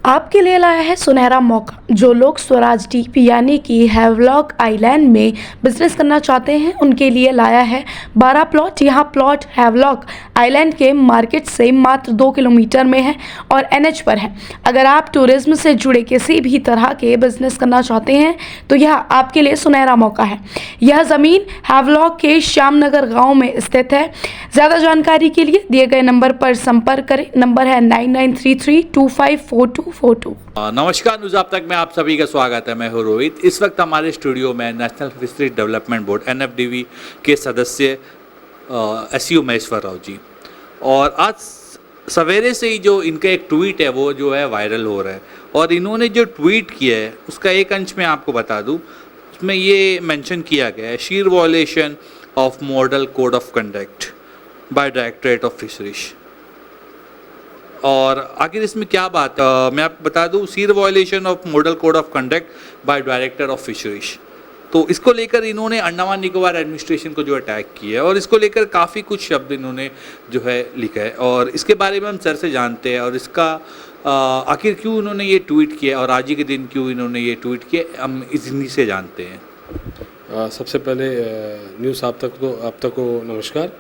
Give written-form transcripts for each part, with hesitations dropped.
आपके लिए लाया है सुनहरा मौका। जो लोग स्वराज द्वीप यानी कि हैवलॉक आइलैंड में बिजनेस करना चाहते हैं उनके लिए लाया है 12 प्लॉट। यहाँ प्लॉट हैवलॉक आइलैंड के मार्केट से मात्र 2 किलोमीटर में है और एनएच पर है। अगर आप टूरिज्म से जुड़े किसी भी तरह के बिजनेस करना चाहते हैं तो यह आपके लिए सुनहरा मौका है। यह ज़मीन हैवलॉक के श्यामनगर गाँव में स्थित है। ज़्यादा जानकारी के लिए दिए गए नंबर पर संपर्क करें। नंबर है 9933254242। नमस्कार, न्यूज़ आप तक में आप सभी का स्वागत है। मैं हूं रोहित। इस वक्त हमारे स्टूडियो में national fisheries development board NFDB के सदस्य SU महेश्वर राव जी, और आज सवेरे से ही जो इनका एक ट्वीट है वो जो है वायरल हो रहा है। और इन्होंने जो ट्वीट किया है उसका एक अंश मैं आपको बता दूं। उसमें ये मेंशन किया गया है, sheer violation of model code of conduct by directorate of fisheries. और आखिर इसमें क्या बात है मैं आपको बता दूं, sheer violation of model code of conduct by director of fisheries. तो इसको लेकर इन्होंने अंडमान निकोबार एडमिनिस्ट्रेशन को जो अटैक किया है और इसको लेकर काफ़ी कुछ शब्द इन्होंने जो है लिखा है, और इसके बारे में हम सर से जानते हैं और इसका आखिर क्यों इन्होंने ये ट्वीट किया और आज ही के दिन क्यों इन्होंने ये ट्वीट किया हम इन्हीं से जानते हैं। सबसे पहले न्यूज़ आप तक को नमस्कार।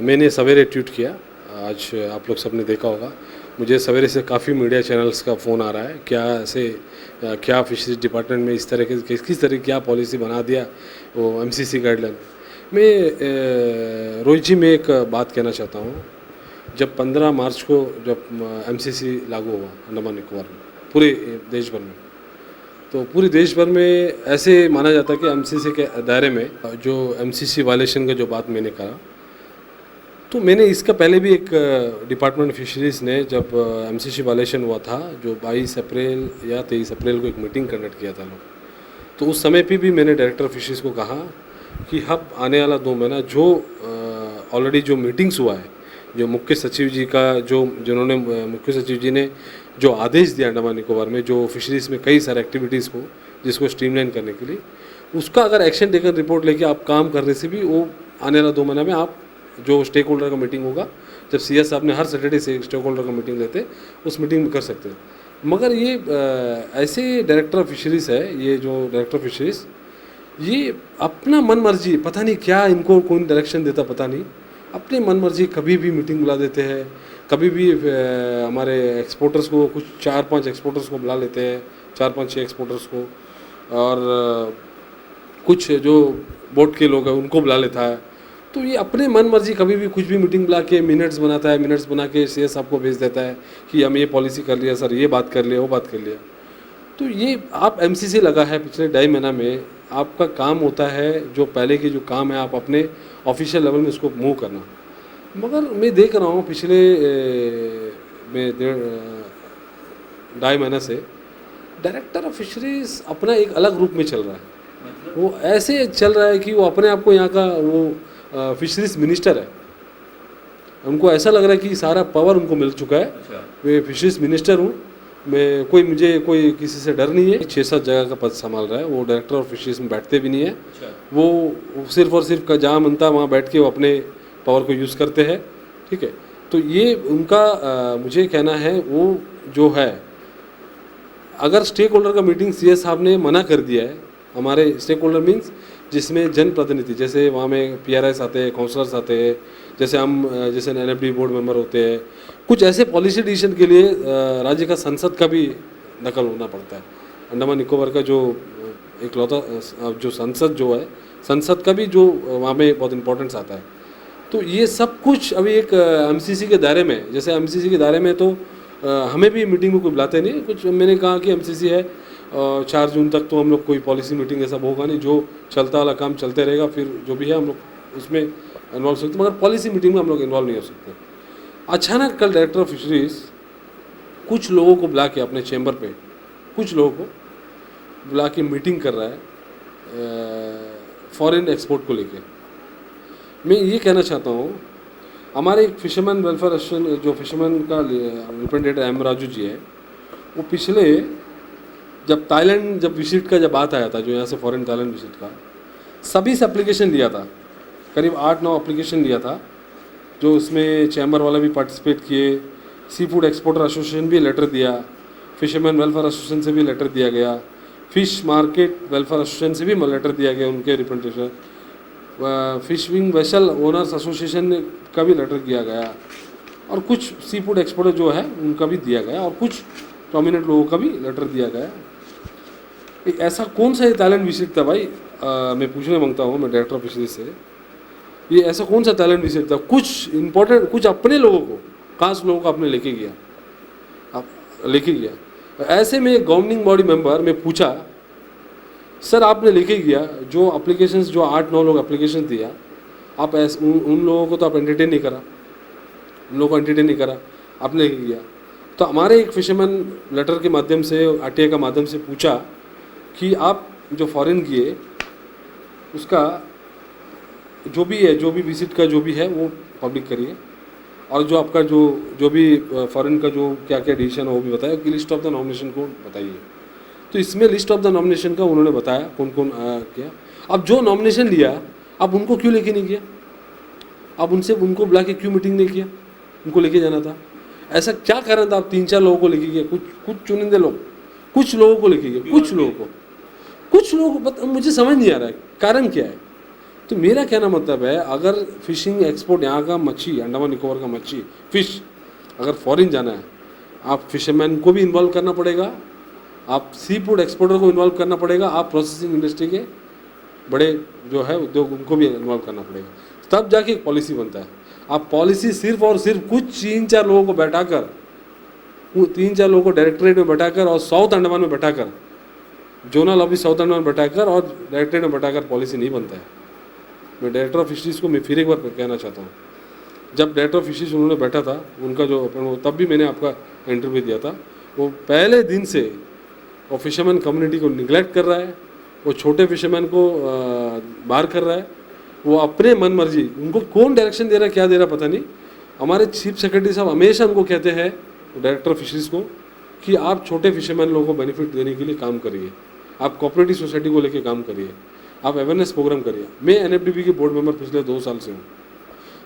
मैंने सवेरे ट्वीट किया, आज आप लोग सबने देखा होगा। मुझे सवेरे से काफ़ी मीडिया चैनल्स का फ़ोन आ रहा है, क्या फिशरीज डिपार्टमेंट में इस तरह के किस तरह की क्या पॉलिसी बना दिया वो MCC गाइडलाइन। मैं रोहित जी में एक बात कहना चाहता हूँ। जब 15 मार्च को जब MCC लागू हुआ अंडमान निकोबार में पूरे देश भर में, तो पूरे देश भर में ऐसे माना जाता है कि MCC के दायरे में जो MCC वायलेशन का जो बात मैंने कहा, तो मैंने इसका पहले भी एक डिपार्टमेंट फिशरीज़ ने जब MCC वायलेशन हुआ था, जो 22 अप्रैल या 23 अप्रैल को एक मीटिंग कंडक्ट किया था लोग, तो उस समय पे भी मैंने डायरेक्टर फिशरीज़ को कहा कि अब आने वाला 2 महीना जो ऑलरेडी जो मीटिंग्स हुआ है, जो मुख्य सचिव जी का जिन्होंने मुख्य सचिव जी ने जो आदेश दिया अंडमान निकोबार में जो फिशरीज़ में कई सारे एक्टिविटीज़ को जिसको स्ट्रीमलाइन करने के लिए, उसका अगर एक्शन टेकन रिपोर्ट लेके आप काम करने से भी वो आने वाला 2 महीना में आप जो स्टेक होल्डर का मीटिंग होगा, जब CS साहब ने हर सैटरडे से स्टेक होल्डर का मीटिंग लेते उस मीटिंग में कर सकते हैं। मगर ये ऐसे डायरेक्टर ऑफ फिशरीज़ है, ये जो डायरेक्टर ऑफ फिशरीज़ ये अपना मन मर्जी, पता नहीं क्या इनको कौन डायरेक्शन देता पता नहीं, अपनी मन मर्जी कभी भी मीटिंग बुला देते हैं। कभी भी हमारे एक्सपोर्टर्स को कुछ 4-5 एक्सपोर्टर्स को बुला लेते हैं, 4-5-6 एक्सपोर्टर्स को, और कुछ जो बोर्ड के लोग हैं उनको बुला लेता है। तो ये अपने मन मर्जी कभी भी कुछ भी मीटिंग बुला के मिनट्स बनाता है, मिनट्स बना के CS साहब को भेज देता है कि हम ये पॉलिसी कर लिया सर, ये बात कर लिया, वो बात कर लिया। तो ये आप MCC लगा है पिछले 2.5 महीना में, आपका काम होता है जो पहले की जो काम है आप अपने ऑफिशियल लेवल में उसको मूव करना। मगर मैं देख रहा हूँ पिछले 2.5 महीना से डायरेक्टर ऑफ फिशरीज अपना एक अलग रूप में चल रहा है। वो ऐसे चल रहा है कि वो अपने आप को यहाँ का वो फिशरीज मिनिस्टर है। उनको ऐसा लग रहा है कि सारा पावर उनको मिल चुका है। मैं फिशरीज मिनिस्टर हूँ, मुझे कोई किसी से डर नहीं है। 6-7 जगह का पद संभाल रहा है वो। डायरेक्टर ऑफ फिशरीज में बैठते भी नहीं है। वो सिर्फ और सिर्फ जहाँ मनता वहाँ बैठ के वो अपने पावर को यूज़ करते हैं। ठीक है, तो ये उनका मुझे कहना है वो जो है, अगर स्टेक होल्डर का मीटिंग CS साहब ने मना कर दिया है, हमारे स्टेक होल्डर मीन्स जिसमें जनप्रतिनिधि, जैसे वहाँ में PRIs आते हैं, काउंसलर्स आते हैं, जैसे NFDB बोर्ड मेंबर होते हैं, कुछ ऐसे पॉलिसी डिसीजन के लिए राज्य का संसद का भी दखल होना पड़ता है। अंडमान निकोबार का जो इकलौता जो संसद जो है, संसद का भी जो वहाँ में बहुत इंपॉर्टेंस आता है। तो ये सब कुछ अभी एक MCC के दायरे में, जैसे MCC के दायरे में तो हमें भी मीटिंग में कोई बुलाते नहीं। कुछ मैंने कहा कि MCC है 4 जून तक तो हम लोग कोई पॉलिसी मीटिंग ऐसा होगा नहीं, जो चलता वाला काम चलते रहेगा, फिर जो भी है हम लोग उसमें इन्वॉल्व हो सकते, मगर पॉलिसी मीटिंग में हम लोग इन्वॉल्व नहीं हो सकते। अचानक कल डायरेक्टर ऑफ फिशरीज कुछ लोगों को बुला के अपने चैम्बर पे कुछ लोगों को बुला के मीटिंग कर रहा है फॉरेन एक्सपोर्ट को लेके। मैं ये कहना चाहता हूँ, हमारे एक फिशरमैन वेलफेयर एसोसिएशन जो फिशरमैन का रिप्रेजेंटेटिव M राजू जी है, वो पिछले जब थाईलैंड विजिट का जब बात आया था, जो यहाँ से फॉरेन थाईलैंड विजिट का सभी से एप्लीकेशन लिया था, करीब 8-9 एप्लीकेशन लिया था, जो उसमें चैम्बर वाला भी पार्टिसिपेट किए, सी फूड एक्सपोर्टर एसोसिएशन भी लेटर दिया, फिशरमैन वेलफेयर एसोसिएशन से भी लेटर दिया गया, फिश मार्केट वेलफेयर एसोसिएशन से भी लेटर दिया गया, उनके representation, fishing vessel owners association का भी लेटर दिया गया, और कुछ सी फूड एक्सपोर्टर जो है उनका भी दिया गया, और कुछ प्रोमिनेंट लोगों का भी लेटर दिया गया। एक ऐसा कौन सा ये टैलेंट विजिट था भाई, मैं पूछने मांगता हूँ मैं डायरेक्टर ऑफ फिशरीज से, ये ऐसा कौन सा टैलेंट विजिट था? कुछ इंपॉर्टेंट, कुछ अपने लोगों को, खास लोगों को आपने लेके गया, आप लेके गया। ऐसे में गवर्निंग बॉडी मेंबर में पूछा, सर आपने लेके गया जो एप्लीकेशंस, जो 8-9 लोग एप्लीकेशन दिया, आप उन लोगों को तो आप एंटरटेन नहीं करा, उन लोगों को एंटरटेन नहीं करा, आपने लेके गया। तो हमारे एक फिशरमैन लेटर के माध्यम से, आरटीआई का माध्यम से पूछा कि आप जो फॉरेन किए उसका जो भी है, जो भी विजिट का जो भी है वो पब्लिक करिए, और जो आपका जो भी फॉरेन का जो क्या क्या डिसीजन है वो भी बताइए, कि लिस्ट ऑफ द नॉमिनेशन को बताइए। तो इसमें लिस्ट ऑफ द नॉमिनेशन का उन्होंने बताया कौन कौन किया। अब जो नॉमिनेशन लिया, अब उनको क्यों लेके नहीं किया? अब उनको बुला के क्यों मीटिंग नहीं किया? उनको लेके जाना था। ऐसा क्या कारण था आप 3-4 लोगों को लेके गए? कुछ चुनिंदे लोग, कुछ लोगों को लेके गए, कुछ लोगों को मुझे समझ नहीं आ रहा है कारण क्या है। तो मेरा कहना मतलब है, अगर फिशिंग एक्सपोर्ट यहाँ का मच्छी, अंडमान निकोबार का मच्छी, फिश अगर फॉरेन जाना है, आप फिशरमैन को भी इन्वॉल्व करना पड़ेगा, आप सी फूड एक्सपोर्टर को इन्वॉल्व करना पड़ेगा, आप प्रोसेसिंग इंडस्ट्री के बड़े जो है उद्योग, उनको भी इन्वॉल्व करना पड़ेगा, तब जाके एक पॉलिसी बनता है। आप पॉलिसी सिर्फ और सिर्फ कुछ 3-4 लोगों को बैठाकर, 3-4 लोगों को डायरेक्टरेट में बैठाकर और साउथ अंडमान में बैठाकर, जोनल ऑफिस साउथ अंडमान में बैठाकर और डायरेक्टरेट में बैठाकर पॉलिसी नहीं बनता है। मैं डायरेक्टर ऑफ फिशरीज़ को मैं फिर एक बार कहना चाहता हूँ, जब डायरेक्टर ऑफ फिशरीज उन्होंने बैठा था, उनका जो तब भी मैंने आपका इंटरव्यू दिया था, वो पहले दिन से वो फिशरमैन कम्युनिटी को निगलेक्ट कर रहा है, वो छोटे फिशरमैन को बाहर कर रहा है, वो अपने मन मर्जी, उनको कौन डायरेक्शन दे रहा है, क्या दे रहा है पता नहीं। हमारे चीफ सेक्रेटरी साहब हमेशा उनको कहते हैं, डायरेक्टर ऑफ फिशरीज़ को, कि आप छोटे फिशरमैन लोगों को बेनिफिट देने के लिए काम करिए, आप कोऑपरेटिव सोसाइटी को लेकर काम करिए, आप अवेयरनेस प्रोग्राम करिए। मैं एनएफडीबी के बोर्ड मेंबर पिछले 2 साल से हूँ।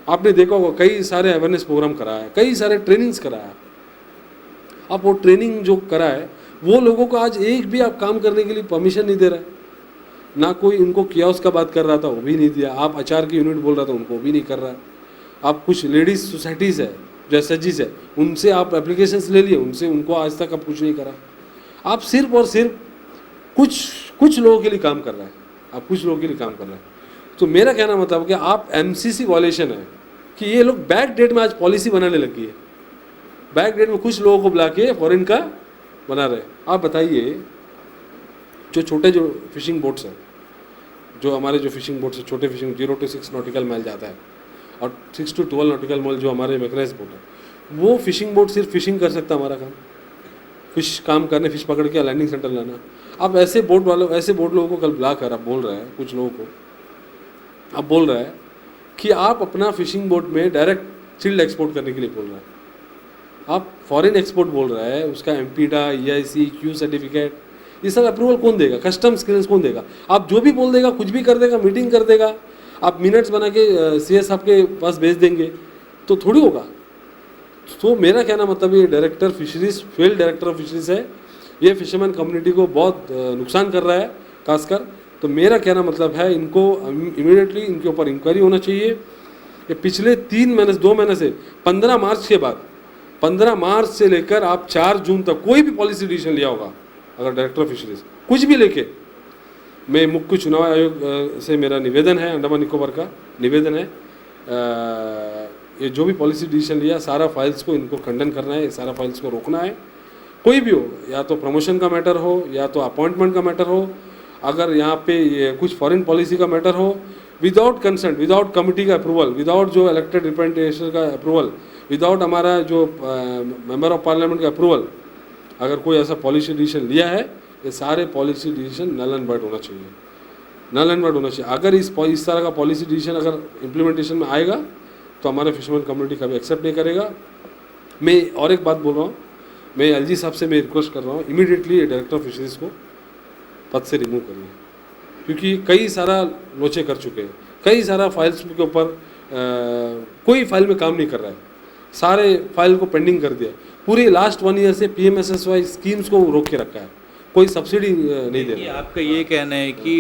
आपने देखा होगा कई सारे अवेयरनेस प्रोग्राम कराया, कई सारे ट्रेनिंग्स कराया। आप वो ट्रेनिंग जो कराए, वो लोगों को आज एक भी आप काम करने के लिए परमिशन नहीं दे रहा है। ना कोई उनको कियोस्क का बात कर रहा था, वो भी नहीं दिया। आप अचार की यूनिट बोल रहा था, उनको भी नहीं कर रहा है। आप कुछ लेडीज सोसाइटीज़ है, जो एसएचजीज है, उनसे आप एप्लीकेशंस ले लिए, उनको आज तक आप कुछ नहीं करा। आप सिर्फ और सिर्फ कुछ लोगों के लिए काम कर रहा है, आप कुछ लोगों के लिए काम कर रहे हैं। तो मेरा कहना मतलब कि आप एमसीसी वॉलेशन है कि ये लोग बैक डेट में आज पॉलिसी बनाने लगी है, बैक डेट में कुछ लोगों को बुला के फॉरेन का बना रहे। आप बताइए, जो छोटे जो फिशिंग बोट्स हैं, जो हमारे जो फिशिंग बोट्स हैं, छोटे फिशिंग 0 to 6 नॉटिकल माइल जाता है, और 6 to 12 नॉटिकल माइल जो हमारे मैकनाइज्ड बोट है, वो फिशिंग बोट सिर्फ फिशिंग कर सकता है। हमारा काम फिश काम करने, फिश पकड़ के लैंडिंग सेंटर लाना। अब ऐसे बोट लोगों को कल बुला कर आप बोल रहे हैं, कुछ लोगों को आप बोल रहे हैं कि आप अपना फिशिंग बोट में डायरेक्ट चिल्ड एक्सपोर्ट करने के लिए बोल रहे हैं। आप फॉरेन एक्सपोर्ट बोल रहे हैं, उसका एमपीडा, EIC, क्यू सर्टिफिकेट, ये सब अप्रूवल कौन देगा? कस्टम्स क्लियरेंस कौन देगा? आप जो भी बोल देगा, कुछ भी कर देगा, मीटिंग कर देगा, आप मिनट्स बना के CS साहब के पास भेज देंगे, तो थोड़ी होगा। तो मेरा कहना मतलब ये director fisheries, field director of fisheries है, ये फिशरमैन कम्युनिटी को बहुत नुकसान कर रहा है खासकर। तो मेरा कहना मतलब है, इनको इमीडिएटली इनके ऊपर इंक्वायरी होना चाहिए। ये पिछले 2 महीने से 15 मार्च के बाद, 15 मार्च से लेकर आप 4 जून तक कोई भी पॉलिसी डिसीजन लिया होगा, अगर डायरेक्टर ऑफ फिशरीज कुछ भी लेके, मैं मुख्य चुनाव आयोग से मेरा निवेदन है, अंडमान निकोबार का निवेदन है, ये जो भी पॉलिसी डिसीजन लिया, सारा फाइल्स को इनको खंडन करना है, सारा फाइल्स को रोकना है। कोई भी हो, या तो प्रमोशन का मैटर हो, या तो अपॉइंटमेंट का मैटर हो, अगर यहाँ पे ये कुछ फॉरेन पॉलिसी का मैटर हो, विदाउट कंसेंट, विदाउट कमिटी का अप्रूवल, विदाउट जो इलेक्टेड रिप्रेजेंटेशन का अप्रूवल, विदाउट हमारा जो मेंबर ऑफ पार्लियामेंट का अप्रूवल, अगर कोई ऐसा पॉलिसी डिसीजन लिया है, ये सारे policy decision null and void होना चाहिए, नल एंड वाइड होना चाहिए। अगर इस तरह का पॉलिसी डिसीजन अगर इम्प्लीमेंटेशन में आएगा, तो हमारे फिशरमैन कम्युनिटी कभी एक्सेप्ट नहीं करेगा। मैं और एक बात बोल रहा हूँ, मैं LG साहब से मैं रिक्वेस्ट कर रहा हूँ, इमीडिएटली डायरेक्टर ऑफ फिशरीज को पद से रिमूव करिए, क्योंकि कई सारा लोचे कर चुके हैं, कई सारा फाइल्स के ऊपर कोई फाइल में काम नहीं कर रहा है। सारे फाइल को पेंडिंग कर दिया। पूरी लास्ट 1 ईयर से PMSSY स्कीम्स को रोक के रखा है, कोई सब्सिडी नहीं दे ये रहा है। आपका ये कहना है कि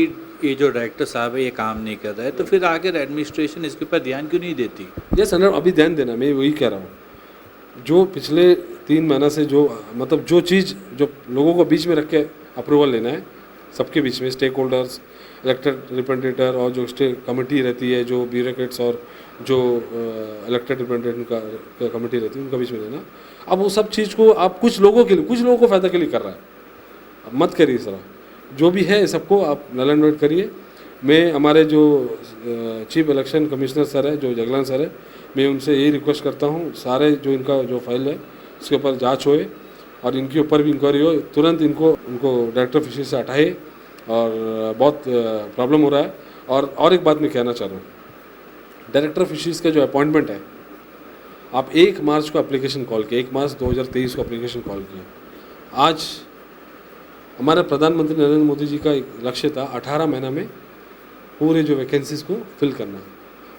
ये जो डायरेक्टर साहब है ये काम नहीं कर रहा है, तो फिर आगे एडमिनिस्ट्रेशन इसके ऊपर ध्यान क्यों नहीं देती? यस सर, अभी ध्यान देना, मैं वही कह रहा हूँ। जो पिछले 3 महीना से जो मतलब जो चीज़ जो लोगों को बीच में रख के अप्रूवल लेना है, सबके बीच में स्टेक होल्डर्स, इलेक्टेड रिप्रेजेंटेटिव और जो स्टेट कमेटी रहती है, जो ब्यूरोक्रेट्स और जो इलेक्टेड रिप्रेजेंटेटिव का कमेटी रहती है, उनका बीच में लेना। अब वो सब चीज़ को आप कुछ लोगों के लिए, कुछ लोगों को फ़ायदा के लिए कर रहा है, अब मत करिए सर। जो भी है सबको आप नल एंड वोइड करिए। मैं हमारे जो चीफ इलेक्शन कमिश्नर सर है, जो जगलान सर है, मैं उनसे यही रिक्वेस्ट करता हूँ, सारे जो इनका जो फाइल है उसके ऊपर जांच होए और इनके ऊपर भी इंक्वायरी हो, तुरंत उनको डायरेक्टर फिशरीज से हटाए और बहुत प्रॉब्लम हो रहा है। और एक बात मैं कहना चाह रहा हूँ, डायरेक्टर फिशरीज का जो अपॉइंटमेंट है, आप 1 मार्च को एप्लीकेशन कॉल किया, 1 मार्च 2023 को एप्लीकेशन कॉल किया। आज हमारे प्रधानमंत्री नरेंद्र मोदी जी का एक लक्ष्य था 18 महीना में पूरे जो वैकेंसीज को फिल करना,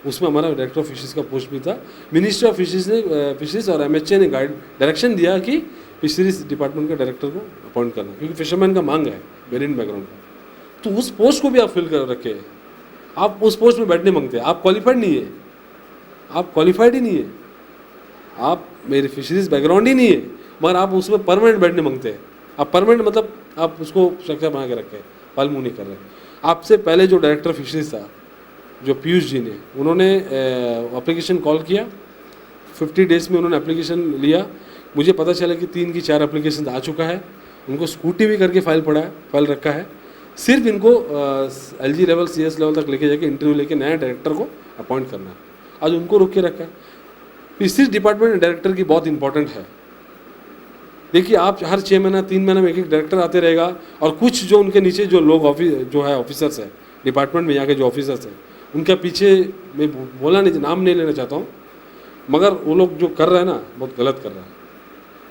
उसमें हमारा डायरेक्टर ऑफ फिशरीज का पोस्ट भी था। मिनिस्ट्री ऑफ फिशरीज और MHA ने डायरेक्शन दिया कि फिशरीज डिपार्टमेंट के डायरेक्टर को अपॉइंट करना, क्योंकि फिशरमैन का मांग है मेरीन बैकग्राउंड का। तो उस पोस्ट को भी आप फिल कर रखे, आप उस पोस्ट में बैठने मांगते हैं, आप क्वालिफाइड नहीं है, आप क्वालिफाइड ही नहीं है, आप मेरी फिशरीज बैकग्राउंड ही नहीं है, मगर आप उसमें परमानेंट बैठने मांगते हैं। आप परमानेंट मतलब आप उसको स्ट्रक्चर बना के रखे, फल मुँह नहीं कर रहे। आपसे पहले जो डायरेक्टर फिशरीज था, जो पीयूष जी ने, उन्होंने एप्लीकेशन कॉल किया, 50 डेज़ में उन्होंने एप्लीकेशन लिया। मुझे पता चला कि 3 की 4 एप्लीकेशन आ चुका है। उनको स्कूटी भी करके फाइल रखा है। सिर्फ इनको LG लेवल CS लेवल तक लेके जाके इंटरव्यू लेके नया डायरेक्टर को अपॉइंट करना है। आज उनको रोक के रखा है। फिशरीज डिपार्टमेंट डायरेक्टर की बहुत इंपॉर्टेंट है। देखिए, आप हर 6 महीना 3 महीना में एक डायरेक्टर आते रहेगा, और कुछ जो उनके नीचे जो लोग ऑफिसर्स है डिपार्टमेंट में, यहाँ के जो ऑफिसर्स हैं, उनके पीछे मैं बोला नहीं, नाम नहीं लेना चाहता हूँ, मगर वो लोग जो कर रहे हैं ना, बहुत गलत कर रहे हैं।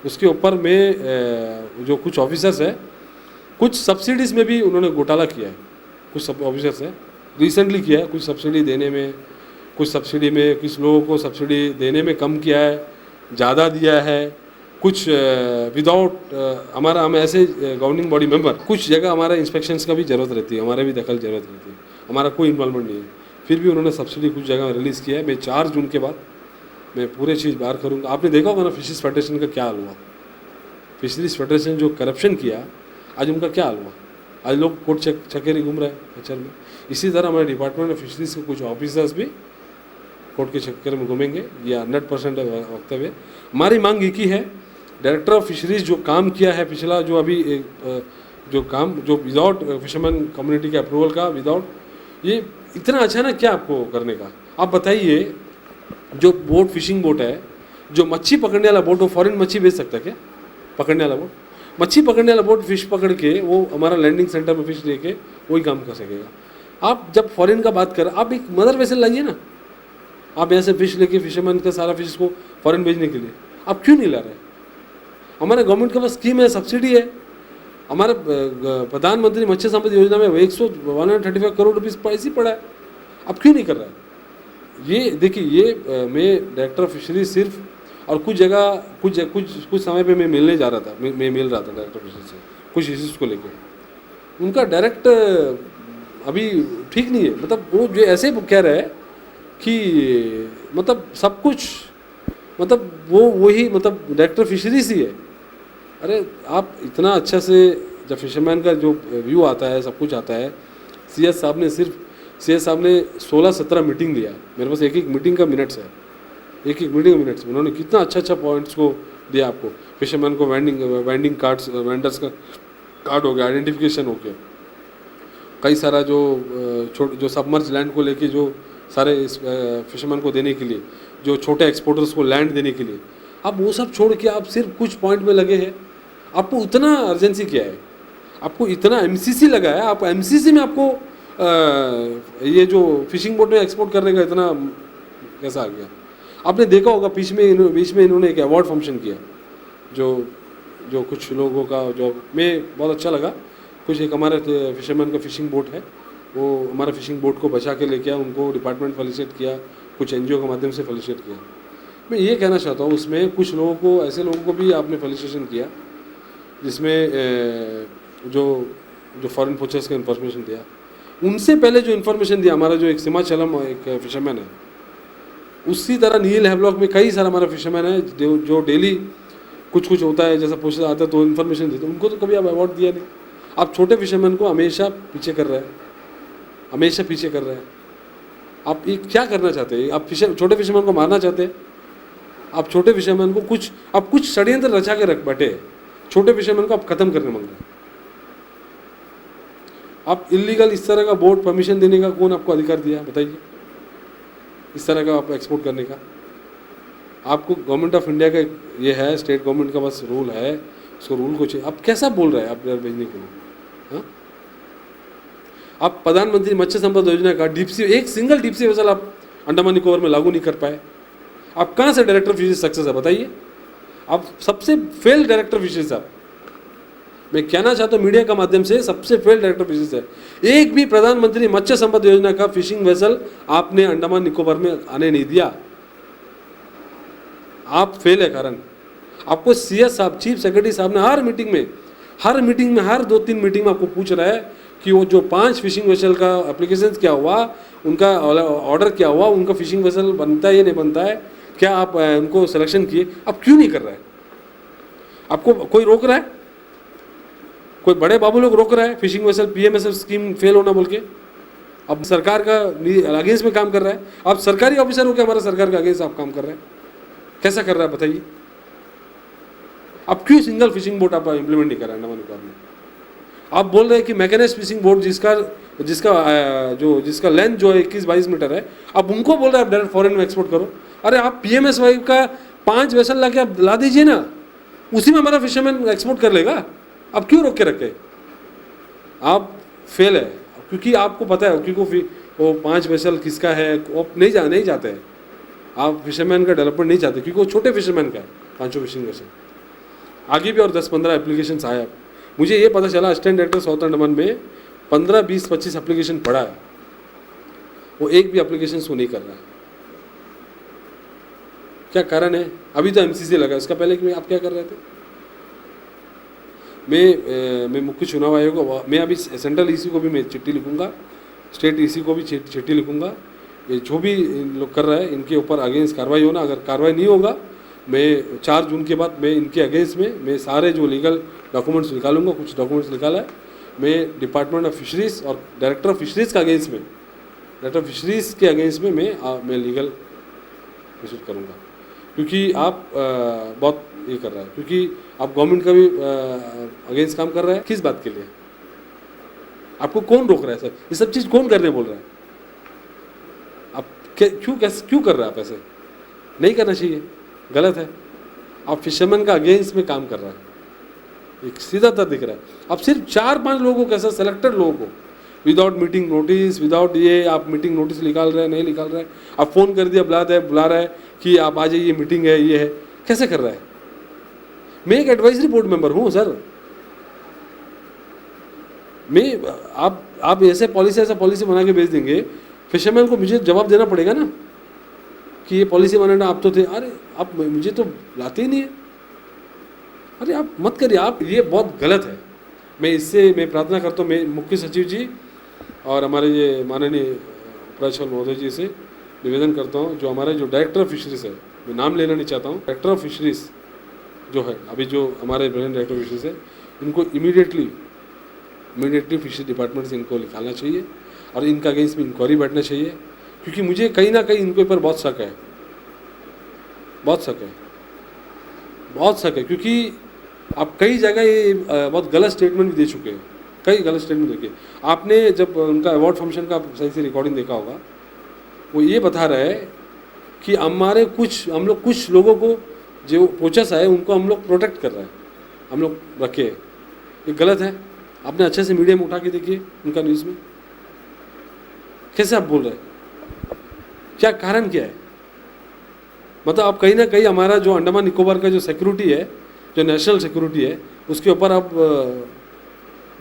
उसके ऊपर में जो कुछ ऑफिसर्स है, कुछ सब्सिडीज़ में भी उन्होंने घोटाला किया है। कुछ सब ऑफिसर्स है रिसेंटली किया है, कुछ सब्सिडी देने में, कुछ सब्सिडी में किस लोगों को सब्सिडी देने में कम किया है, ज़्यादा दिया है, कुछ विदाउट हम ऐसे गवर्निंग बॉडी मेंबर, कुछ जगह हमारा इंस्पेक्शंस का भी ज़रूरत रहती है, हमारे भी दखल ज़रूरत रहती है, हमारा कोई इन्वॉल्वमेंट नहीं है, फिर भी उन्होंने सब्सिडी कुछ जगह रिलीज़ किया है। मैं 4 जून के बाद मैं पूरे चीज़ बाहर करूँगा। आपने देखा होगा ना फिशरीज फेडरेशन का क्या हाल हुआ, फिशरीज फेडरेशन जो करप्शन किया, आज उनका क्या हाल हुआ। आज लोग कोर्ट चकेरी घूम रहे हैं कचर में। इसी तरह हमारे डिपार्टमेंट ऑफ फिशरीज के कुछ ऑफिसर्स भी कोर्ट के चक्कर में घूमेंगे, ये 100% वक्तव्य। हमारी मांग एक ही है, डायरेक्टर ऑफ फिशरीज जो काम किया है पिछला, जो अभी जो काम जो विदाउट फिशरमैन कम्युनिटी के अप्रूवल का, विदाउट, ये इतना अच्छा है ना क्या आपको करने का। आप बताइए, जो बोट फिशिंग बोट है, जो मच्छी पकड़ने वाला बोट, वो फॉरेन मच्छी बेच सकता है क्या? पकड़ने वाला बोट, मच्छी पकड़ने वाला बोट फिश पकड़ के वो हमारा लैंडिंग सेंटर में फिश लेके वही काम कर सकेगा। आप जब फॉरेन का बात करें, आप एक मदर वेसल लाइए ना, आप यहाँ से फिश लेके फिशरमैन का सारा फिश को फॉरेन भेजने के लिए, आप क्यों नहीं ला रहे? हमारे गवर्नमेंट के पास स्कीम है, सब्सिडी है। हमारे प्रधानमंत्री मत्स्य संपदा योजना में 135 करोड़ रुपीज़ पैसे पड़ा है, आप क्यों नहीं कर रहा है? ये देखिए, ये मैं डायरेक्टर ऑफ फिशरीज सिर्फ, और कुछ जगह कुछ समय पे मैं मिलने जा रहा था, मैं मिल रहा था डायरेक्टर ऑफ फिशरीज से कुछ इश्यूज़ को लेकर। उनका डायरेक्ट अभी ठीक नहीं है, मतलब वो जो ऐसे कह रहे हैं कि मतलब सब कुछ, मतलब वो वही, मतलब डायरेक्टर फिशरीज ही है। अरे आप इतना अच्छा से, जब फिशरमैन का जो व्यू आता है, सब कुछ आता है, CS साहब ने 16-17 मीटिंग लिया, मेरे पास एक मीटिंग का मिनट्स है, एक मीटिंग का मिनट्स, उन्होंने कितना अच्छा पॉइंट्स को दिया आपको। फिशरमैन को वेंडिंग कार्ड्स, वेंडर्स का कार्ड हो गया, आइडेंटिफिकेशन हो गया, कई सारा जो सबमर्ज लैंड को लेके जो सारे फिशरमैन को देने के लिए, जो छोटे एक्सपोर्टर्स को लैंड देने के लिए, आप वो सब छोड़ के आप सिर्फ कुछ पॉइंट में लगे हैं। आपको उतना अर्जेंसी क्या है? आपको इतना MCC लगा है, आप MCC में आपको ये जो फिशिंग बोट में एक्सपोर्ट करने का इतना कैसा आ गया? आपने देखा होगा बीच में इन्होंने एक अवार्ड फंक्शन किया, जो कुछ लोगों का, जो मैं बहुत अच्छा लगा। कुछ एक हमारा फिशरमैन का फिशिंग बोट है, वो हमारा फिशिंग बोट को बचा के लेके आया, उनको डिपार्टमेंट फेलिसिट किया, कुछ NGO के माध्यम से फेलिसिट किया। मैं ये कहना चाहता हूँ उसमें कुछ लोगों को, ऐसे लोगों को भी आपने फेलिसिटेशन किया जिसमें जो जो फॉरेन पोचर्स का इन्फॉर्मेशन दिया, उनसे पहले जो इन्फॉर्मेशन दिया हमारा जो एक सिमाचलम एक फिशरमैन है, उसी तरह नील हैवलॉक में कई सारा हमारा फिशरमैन है जो डेली कुछ कुछ होता है, जैसा पोचर आता है तो इन्फॉर्मेशन देते, उनको तो कभी आप अवार्ड दिया नहीं। आप छोटे फिशरमैन को हमेशा पीछे कर रहे हैं, हमेशा पीछे कर रहे हैं। आप ये क्या करना चाहते हैं? आप छोटे फिशरमैन को मारना चाहते हैं? आप छोटे फिशरमैन को कुछ षड्यंत्र रचा के रख बैठे, छोटे फिशरमैन को आप खत्म करने मांग रहे हैं। आप इलीगल इस तरह का बोट परमिशन देने का कौन आपको अधिकार दिया, बताइए? इस तरह का आप एक्सपोर्ट करने का आपको गवर्नमेंट ऑफ इंडिया का ये है, स्टेट गवर्नमेंट का बस रूल है, उसको रूल को चाहिए। आप कैसा बोल रहे हैं आप यार भेजने के लिए? हाँ, आप प्रधानमंत्री मत्स्य संपदा योजना का डीप सी, एक सिंगल डीप सी वेसल आप अंडमान निकोबार में लागू नहीं कर पाए। आप कहाँ से डायरेक्टर फिशरीज सक्सेस है, बताइए? आप सबसे फेल डायरेक्टर फिशरीज आप, मैं कहना चाहता हूँ मीडिया का माध्यम से, सबसे फेल डायरेक्टर फिशरीज है। एक भी प्रधानमंत्री मत्स्य संपदा योजना का फिशिंग वेसल आपने अंडमान निकोबार में आने नहीं दिया। आप फेल है। कारण आपको सीएस साहब, चीफ सेक्रेटरी साहब ने हर मीटिंग में हर 2-3 मीटिंग में आपको पूछ रहा है कि वो जो 5 फिशिंग वेसल का एप्लीकेशन क्या हुआ, उनका ऑर्डर क्या हुआ, उनका फिशिंग वेसल बनता है या नहीं बनता है, क्या आप उनको सिलेक्शन किए? आप क्यों नहीं कर रहे हैं? आपको कोई रोक रहा है? कोई बड़े बाबू लोग रोक रहा है फिशिंग वेसल पीएमएसएफ स्कीम फेल होना बोल के? अब सरकार का अगेंस्ट में काम कर रहा है। आप सरकारी ऑफिसर हो के हमारा सरकार का अगेंस्ट आप काम कर रहे हैं? कैसा कर रहा है बताइए? आप क्यों सिंगल फिशिंग बोट आप इंप्लीमेंट नहीं कर रहे हैं अंडमान निकोबार में? आप बोल रहे हैं कि मैकेनाइज्ड फिशिंग बोट जिसका लेंथ जो है 21-22 मीटर है, आप उनको बोल रहे हैं आप डायरेक्ट फॉरेन में एक्सपोर्ट करो। अरे आप पीएमएसवाई का 5 वेसल ला के आप ला दीजिए ना, उसी में हमारा फिशरमैन एक्सपोर्ट कर लेगा। आप क्यों रोक के रखे? आप फेल है क्योंकि आपको पता है, क्योंकि वो 5 वेसल किसका है वो नहीं जाते हैं। आप फिशरमैन का डेवलपमेंट नहीं चाहते क्योंकि वो छोटे फिशरमैन का है 5 फिशिंग वेसल। आगे भी और 10-15 एप्लीकेशन आया। मुझे ये पता चला असिस्टेंट डायरेक्टर साउथ अंडमान में 15, 20, 25 एप्लीकेशन पड़ा है, वो एक भी एप्लीकेशन वो नहीं कर रहा है। क्या कारण है? अभी तो एमसीसी लगा, इसका पहले कि आप क्या कर रहे थे? मैं मुख्य चुनाव आयोग, मैं अभी सेंट्रल ईसी को भी मैं चिट्ठी लिखूंगा, स्टेट ईसी को भी चिट्ठी लिखूंगा। ये जो भी लोग कर रहा है इनके ऊपर अगेंस्ट कार्रवाई होना। अगर कार्रवाई नहीं होगा, मैं 4 जून के बाद मैं इनके अगेंस्ट में मैं सारे जो लीगल डॉक्यूमेंट्स निकालूंगा। कुछ डॉक्यूमेंट्स निकाला है, मैं डिपार्टमेंट ऑफ फिशरीज और डायरेक्टर ऑफ फिशरीज के अगेंस्ट में, डायरेक्टर ऑफ फिशरीज के अगेंस्ट में मैं लीगल प्रोसीड करूँगा। क्योंकि आप बहुत ये कर रहा है, क्योंकि आप गवर्नमेंट का भी अगेंस्ट काम कर रहा है। किस बात के लिए? आपको कौन रोक रहा है सर? ये सब चीज़ कौन करने बोल रहा है? आप क्यों कर रहे हैं? आप ऐसे नहीं करना चाहिए, गलत है। आप फिशरमैन का अगेंस्ट में काम कर रहा है, एक सीधा तर्क दिख रहा है। आप सिर्फ 4-5 लोगों को, कैसा सेलेक्टेड लोगों को विदाउट मीटिंग नोटिस, विदाउट ये आप मीटिंग नोटिस निकाल रहे हैं, नहीं निकाल रहे हैं। आप फ़ोन कर दिया, बुला रहा है कि आप आ जाइए, मीटिंग है, ये है। कैसे कर रहा है? मैं एक एडवाइजरी बोर्ड मेंबर हूँ सर। मैं आप ऐसा पॉलिसी बना के भेज देंगे, फिशरमैन को मुझे जवाब देना पड़ेगा ना कि ये पॉलिसी बनाना आप तो थे। अरे आप मुझे तो लाते ही नहीं है। अरे आप मत करिए, आप ये बहुत गलत है। मैं प्रार्थना करता हूँ, मैं मुख्य सचिव जी और हमारे ये माननीय उपराज्यपाल महोदय जी से निवेदन करता हूँ, जो हमारे जो डायरेक्टर ऑफ फिशरीज है, मैं नाम लेना नहीं चाहता हूँ, डायरेक्टर ऑफ फिशरीज जो है अभी, जो हमारे प्रेजेंट डायरेक्टर ऑफ फिशरीज है, इनको इमीडिएटली फिशरी डिपार्टमेंट से इनको निकालना चाहिए और इनका अगेंस्ट में इंक्वायरी बैठना चाहिए। क्योंकि मुझे कहीं ना कहीं इनके ऊपर बहुत शक है, क्योंकि आप कई जगह ये बहुत गलत स्टेटमेंट भी दे चुके हैं, कई गलत स्टेटमेंट देखे। आपने जब उनका अवार्ड फंक्शन का सही से रिकॉर्डिंग देखा होगा, वो ये बता रहा है कि हम लोग कुछ लोगों को जो पोचर्स आए उनको हम लोग प्रोटेक्ट कर रहे हैं, हम लोग रखे। ये गलत है। आपने अच्छे से मीडिया में उठा के देखिए उनका न्यूज़ में, कैसे आप बोल रहे हैं? क्या कारण क्या है? मतलब आप कहीं ना कहीं हमारा जो अंडमान निकोबार का जो सिक्योरिटी है, जो नेशनल सिक्योरिटी है, उसके ऊपर आप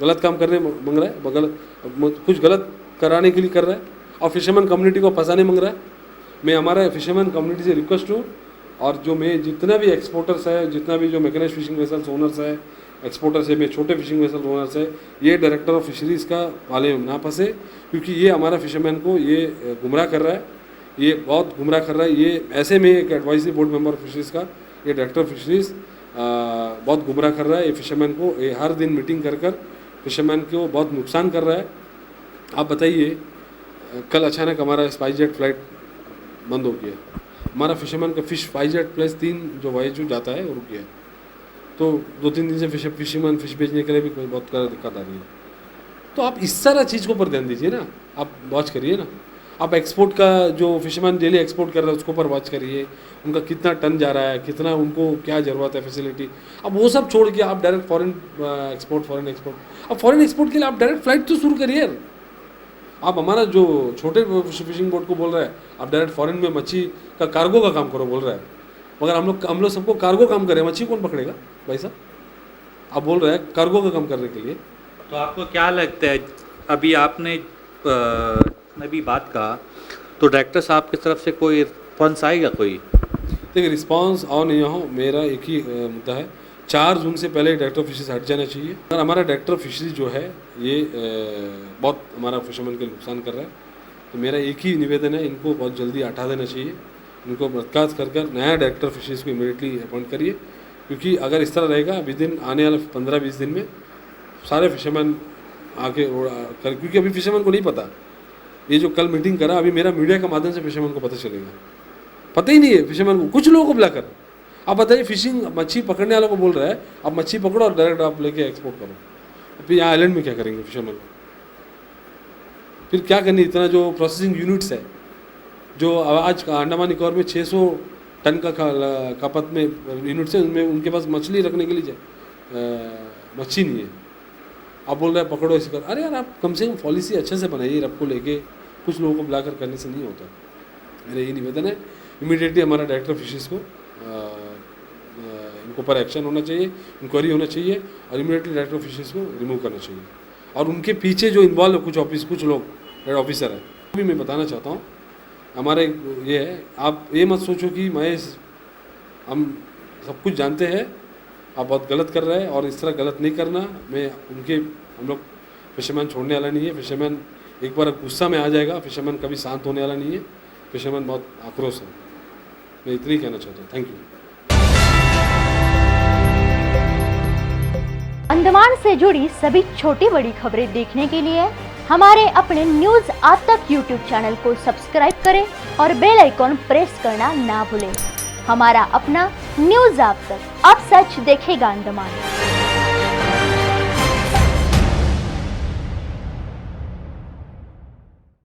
गलत काम करने मांग रहा है, कुछ गलत कराने के लिए कर रहा है और फिशरमैन कम्युनिटी को फंसाने मांग रहा है। मैं हमारा फिशरमैन कम्युनिटी से रिक्वेस्ट हूँ और जो मैं जितना भी एक्सपोर्टर्स है, जितना भी जो मैकेनाइज्ड फिशिंग वेसल्स ओनर्स है, एक्सपोर्टर्स है, मैं छोटे फिशिंग वेसल ओनर्स है, ये डायरेक्टर ऑफ फिशरीज़ का पाले में ना फंसे, क्योंकि ये हमारा फिशरमैन को ये गुमराह कर रहा है, ये बहुत गुमराह कर रहा है। ये ऐसे में एक एडवाइजरी बोर्ड मेंबर फिशरीज़ का ये डायरेक्टर ऑफ फिशरीज़ बहुत गुमराह कर रहा है। ये फिशरमैन को ये हर दिन मीटिंग कर फिशरमैन को बहुत नुकसान कर रहा है। आप बताइए, कल अचानक हमारा स्पाइसजेट फ्लाइट बंद हो गया, हमारा फिशरमैन का फिश स्पाइसजेट प्लस 3 जो वाइज जाता है वो रुक गया। तो 2-3 दिन से फिशरमैन फिश बेचने के लिए भी कोई बहुत दिक्कत आ रही है। तो आप इस सारा चीज़ के ऊपर ध्यान दीजिए ना, आप वॉच करिए ना। आप एक्सपोर्ट का जो फिशरमैन डेली एक्सपोर्ट कर रहा है उसके ऊपर वॉच करिए, उनका कितना टन जा रहा है, कितना उनको क्या ज़रूरत है फैसिलिटी। अब वो सब छोड़ के आप डायरेक्ट फॉरेन एक्सपोर्ट, अब फॉरेन एक्सपोर्ट के लिए आप डायरेक्ट फ्लाइट तो शुरू करिए। आप हमारा जो छोटे फिशिंग बोट को बोल रहा है आप डायरेक्ट फॉरेन में मच्छी का कार्गो का काम करो बोल रहा है, मगर हम लोग सबको कार्गो काम करें, मच्छी कौन पकड़ेगा भाई साहब? आप बोल रहे हैं कार्गो का काम करने के लिए। तो आपको क्या लगता है, अभी आपने अभी बात कहा, तो डायरेक्टर साहब की तरफ से कोई रिस्पॉन्स आएगा? कोई देखिए, रिस्पांस और नहीं हो, मेरा एक ही मुद्दा है, 4 जून से पहले डायरेक्टर ऑफ फिशरीज हट जाना चाहिए। अगर हमारा डायरेक्टर ऑफ फिशरीज जो है ये बहुत हमारा फिशरमैन के नुकसान कर रहा है, तो मेरा एक ही निवेदन है, इनको बहुत जल्दी हटा देना चाहिए। इनको बर्खास्त कर नया डायरेक्टर ऑफ फिशरीज को इमीडिएटली अपॉइंट करिए, क्योंकि अगर इस तरह रहेगा विद इन आने वाले 15-20 दिन में सारे फिशरमैन आके क्योंकि अभी फिशरमैन को नहीं पता, ये जो कल मीटिंग करा अभी मेरा मीडिया के माध्यम से फिशरमैन को पता चलेगा, पता ही नहीं है फिशरमैन को। कुछ लोगों को बुलाकर आप बताइए, फिशिंग मच्छी पकड़ने वालों को बोल रहा है आप मच्छी पकड़ो और डायरेक्ट आप लेके एक्सपोर्ट करो, फिर यहाँ आइलैंड में क्या करेंगे फिशरमैन? फिर क्या करनी? इतना जो प्रोसेसिंग यूनिट्स है, जो आज अंडमान निकोबार में 600 टन का खपत में यूनिट्स है, उनमें उनके पास मछली रखने के लिए मच्छी नहीं है। आप बोल रहे हैं पकड़ो ऐसे कर, अरे यार आप कम से कम पॉलिसी अच्छे से बनाइए, रब लेके कुछ लोगों को बुलाकर करने से नहीं होता। मेरा यही निवेदन है, इमीडिएटली हमारा डायरेक्टर ऑफ फिशरीज को इनके ऊपर एक्शन होना चाहिए, इंक्वायरी होना चाहिए और इमीडिएटली डायरेक्टर ऑफ फिशरीज को रिमूव करना चाहिए। और उनके पीछे जो इन्वॉल्व है कुछ लोग ऑफिसर है, भी मैं बताना चाहता हूँ, हमारे ये है, आप ये मत सोचो कि हम सब कुछ जानते हैं, आप बहुत गलत कर रहे हैं और इस तरह गलत नहीं करना। हम लोग फिशरमैन छोड़ने वाला नहीं है। फिशरमैन एक बार गुस्सा में आ जाएगा, फिशरमैन कभी शांत होने वाला नहीं है, फिशरमैन बहुत आक्रोश है। मैं इतना ही कहना चाहता हूँ। Thank you. अंडमान से जुड़ी सभी छोटी बड़ी खबरें देखने के लिए हमारे अपने न्यूज आज तक यूट्यूब चैनल को सब्सक्राइब करें और बेल आइकॉन प्रेस करना ना भूलें। हमारा अपना न्यूज आज तक, अब सच देखेगा अंडमान।